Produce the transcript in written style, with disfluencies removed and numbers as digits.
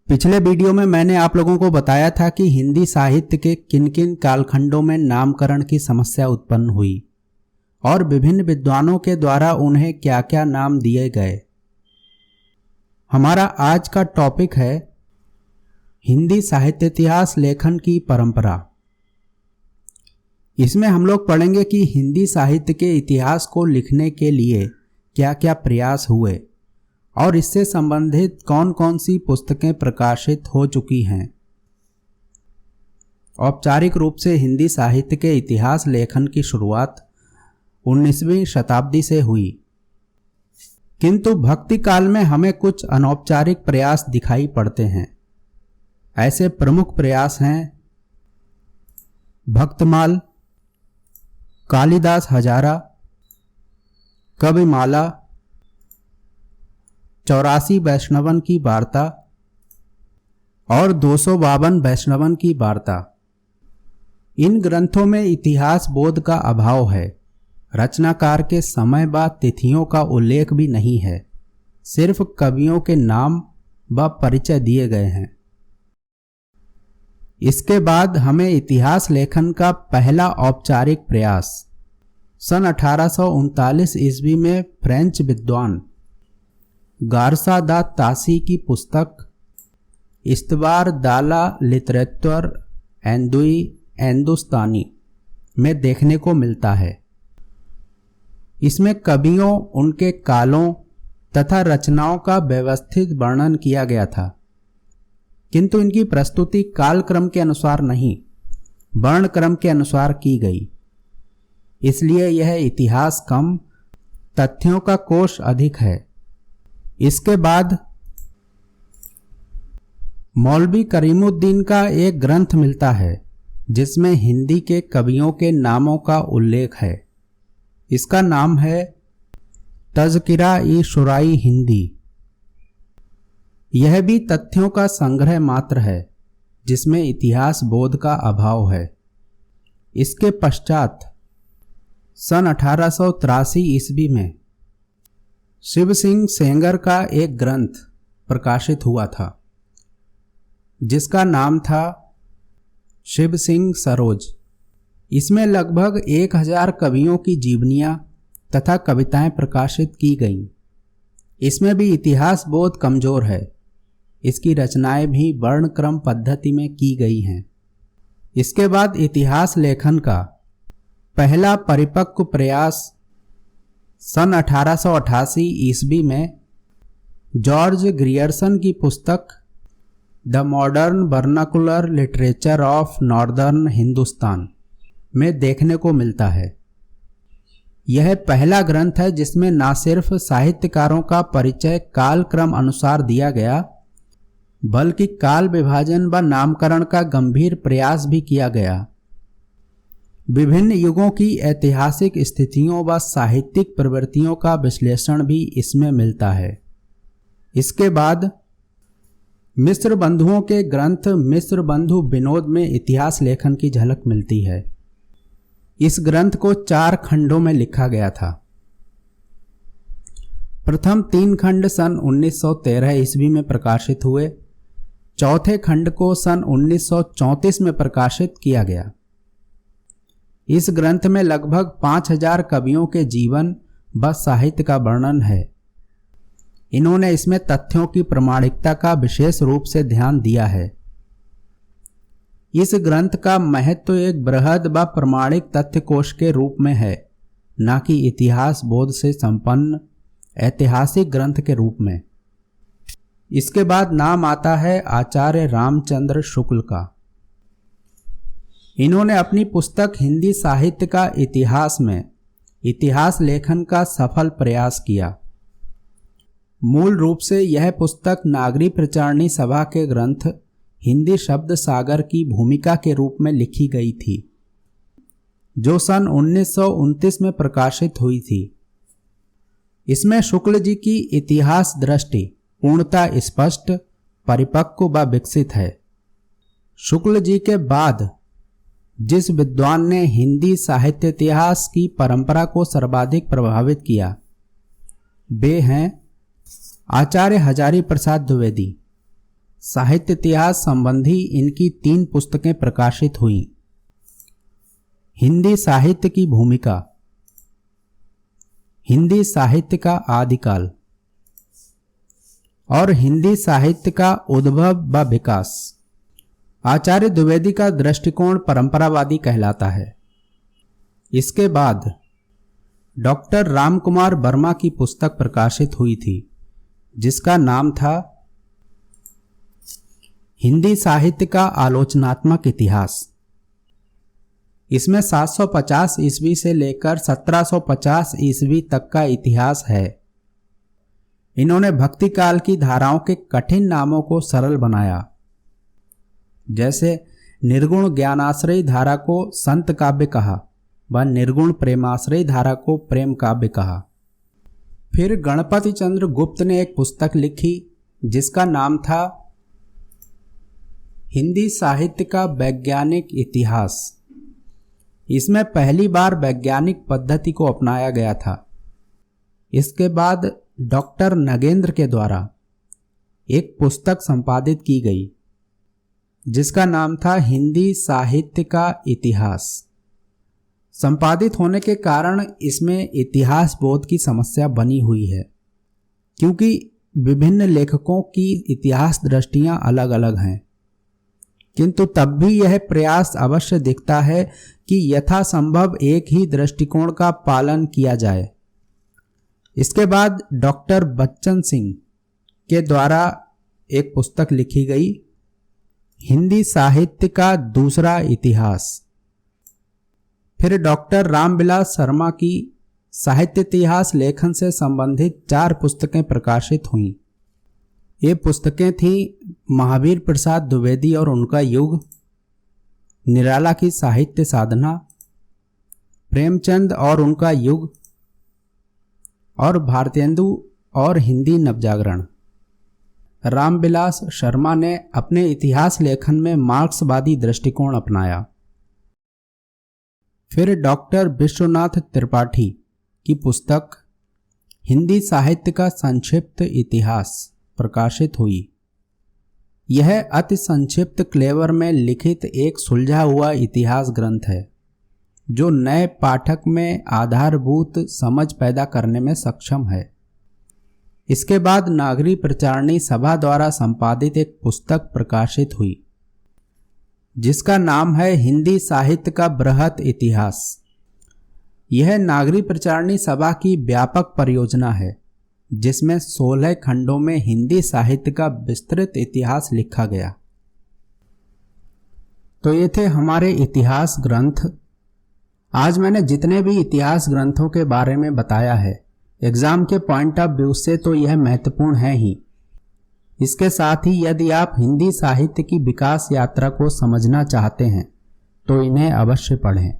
पिछले वीडियो में मैंने आप लोगों को बताया था कि हिंदी साहित्य के किन किन कालखंडों में नामकरण की समस्या उत्पन्न हुई और विभिन्न विद्वानों के द्वारा उन्हें क्या क्या नाम दिए गए। हमारा आज का टॉपिक है हिंदी साहित्य इतिहास लेखन की परंपरा। इसमें हम लोग पढ़ेंगे कि हिंदी साहित्य के इतिहास को लिखने के लिए क्या क्या प्रयास हुए और इससे संबंधित कौन कौन सी पुस्तकें प्रकाशित हो चुकी हैं। औपचारिक रूप से हिंदी साहित्य के इतिहास लेखन की शुरुआत 19वीं शताब्दी से हुई, किंतु भक्ति काल में हमें कुछ अनौपचारिक प्रयास दिखाई पड़ते हैं। ऐसे प्रमुख प्रयास हैं भक्तमाल, कालिदास हजारा, कविमाला, 84 वैष्णवन की वार्ता और 252 वैष्णवन की वार्ता। इन ग्रंथों में इतिहास बोध का अभाव है। रचनाकार के समय व तिथियों का उल्लेख भी नहीं है, सिर्फ कवियों के नाम व परिचय दिए गए हैं। इसके बाद हमें इतिहास लेखन का पहला औपचारिक प्रयास सन 1839 ईस्वी में फ्रेंच विद्वान गारसा दा तासी की पुस्तक इस्तवार दाला लिटरेचर हिंदुस्तानी में देखने को मिलता है। इसमें कवियों, उनके कालों तथा रचनाओं का व्यवस्थित वर्णन किया गया था, किंतु इनकी प्रस्तुति कालक्रम के अनुसार नहीं, वर्णक्रम के अनुसार की गई। इसलिए यह इतिहास कम, तथ्यों का कोश अधिक है। इसके बाद मौलवी करीमुद्दीन का एक ग्रंथ मिलता है जिसमें हिंदी के कवियों के नामों का उल्लेख है। इसका नाम है तज़किरा-ई-शुराई हिंदी। यह भी तथ्यों का संग्रह मात्र है जिसमें इतिहास बोध का अभाव है। इसके पश्चात सन 1883 ईस्वी में शिव सिंह सेंगर का एक ग्रंथ प्रकाशित हुआ था जिसका नाम था शिव सिंह सरोज। इसमें लगभग 1000 कवियों की जीवनियां तथा कविताएं प्रकाशित की गईं। इसमें भी इतिहास बोध कमजोर है। इसकी रचनाएं भी वर्णक्रम पद्धति में की गई हैं। इसके बाद इतिहास लेखन का पहला परिपक्व प्रयास सन 1888 ईस्वी में जॉर्ज ग्रियर्सन की पुस्तक the modern vernacular literature of northern Hindustan में देखने को मिलता है। यह पहला ग्रंथ है जिसमें न सिर्फ साहित्यकारों का परिचय कालक्रम अनुसार दिया गया, बल्कि काल विभाजन व नामकरण का गंभीर प्रयास भी किया गया। विभिन्न युगों की ऐतिहासिक स्थितियों व साहित्यिक प्रवृत्तियों का विश्लेषण भी इसमें मिलता है। इसके बाद मिश्र बंधुओं के ग्रंथ मिश्र बंधु विनोद में इतिहास लेखन की झलक मिलती है। इस ग्रंथ को 4 खंडों में लिखा गया था। प्रथम 3 खंड सन 1913 ईस्वी में प्रकाशित हुए। चौथे खंड को सन 1934 में प्रकाशित किया गया। इस ग्रंथ में लगभग 5000 कवियों के जीवन व साहित्य का वर्णन है। इन्होंने इसमें तथ्यों की प्रामाणिकता का विशेष रूप से ध्यान दिया है। इस ग्रंथ का महत्व एक बृहद व प्रामाणिक तथ्य कोश के रूप में है, न कि इतिहास बोध से संपन्न ऐतिहासिक ग्रंथ के रूप में। इसके बाद नाम आता है आचार्य रामचंद्र शुक्ल का। इन्होंने अपनी पुस्तक हिंदी साहित्य का इतिहास में इतिहास लेखन का सफल प्रयास किया। मूल रूप से यह पुस्तक नागरी प्रचारणी सभा के ग्रंथ हिंदी शब्द सागर की भूमिका के रूप में लिखी गई थी, जो सन 1929 में प्रकाशित हुई थी। इसमें शुक्ल जी की इतिहास दृष्टि पूर्णतः स्पष्ट, परिपक्व व विकसित है। शुक्ल जी के बाद जिस विद्वान ने हिंदी साहित्य इतिहास की परंपरा को सर्वाधिक प्रभावित किया, वे हैं आचार्य हजारी प्रसाद द्विवेदी। साहित्य इतिहास संबंधी इनकी 3 पुस्तकें प्रकाशित हुई। हिंदी साहित्य की भूमिका, हिंदी साहित्य का आदिकाल और हिंदी साहित्य का उद्भव व विकास। आचार्य द्विवेदी का दृष्टिकोण परंपरावादी कहलाता है। इसके बाद डॉक्टर रामकुमार वर्मा की पुस्तक प्रकाशित हुई थी जिसका नाम था हिंदी साहित्य का आलोचनात्मक इतिहास। इसमें 750 ईस्वी से लेकर 1750 ईस्वी तक का इतिहास है। इन्होंने भक्ति काल की धाराओं के कठिन नामों को सरल बनाया, जैसे निर्गुण ज्ञानाश्रयी धारा को संत काव्य कहा व निर्गुण प्रेमाश्रयी धारा को प्रेम काव्य कहा। फिर गणपति चंद्र गुप्त ने एक पुस्तक लिखी जिसका नाम था हिंदी साहित्य का वैज्ञानिक इतिहास। इसमें पहली बार वैज्ञानिक पद्धति को अपनाया गया था। इसके बाद डॉक्टर नगेंद्र के द्वारा एक पुस्तक संपादित की गई जिसका नाम था हिंदी साहित्य का इतिहास। संपादित होने के कारण इसमें इतिहास बोध की समस्या बनी हुई है, क्योंकि विभिन्न लेखकों की इतिहास दृष्टियां अलग अलग हैं। किंतु तब भी यह प्रयास अवश्य दिखता है कि यथासंभव एक ही दृष्टिकोण का पालन किया जाए। इसके बाद डॉक्टर बच्चन सिंह के द्वारा एक पुस्तक लिखी गई, हिंदी साहित्य का दूसरा इतिहास। फिर डॉक्टर रामविलास शर्मा की साहित्य इतिहास लेखन से संबंधित 4 पुस्तकें प्रकाशित हुईं। ये पुस्तकें थीं महावीर प्रसाद द्विवेदी और उनका युग, निराला की साहित्य साधना, प्रेमचंद और उनका युग और भारतेंदु और हिंदी नवजागरण। रामविलास शर्मा ने अपने इतिहास लेखन में मार्क्सवादी दृष्टिकोण अपनाया। फिर डॉक्टर विश्वनाथ त्रिपाठी की पुस्तक हिंदी साहित्य का संक्षिप्त इतिहास प्रकाशित हुई। यह अति संक्षिप्त क्लेवर में लिखित एक सुलझा हुआ इतिहास ग्रंथ है जो नए पाठक में आधारभूत समझ पैदा करने में सक्षम है। इसके बाद नागरी प्रचारणी सभा द्वारा संपादित एक पुस्तक प्रकाशित हुई जिसका नाम है हिंदी साहित्य का बृहत इतिहास। यह नागरी प्रचारणी सभा की व्यापक परियोजना है जिसमें 16 खंडों में हिंदी साहित्य का विस्तृत इतिहास लिखा गया। तो ये थे हमारे इतिहास ग्रंथ। आज मैंने जितने भी इतिहास ग्रंथों के बारे में बताया है, एग्जाम के पॉइंट ऑफ व्यू से तो यह महत्वपूर्ण है ही। इसके साथ ही यदि आप हिंदी साहित्य की विकास यात्रा को समझना चाहते हैं तो इन्हें अवश्य पढ़ें।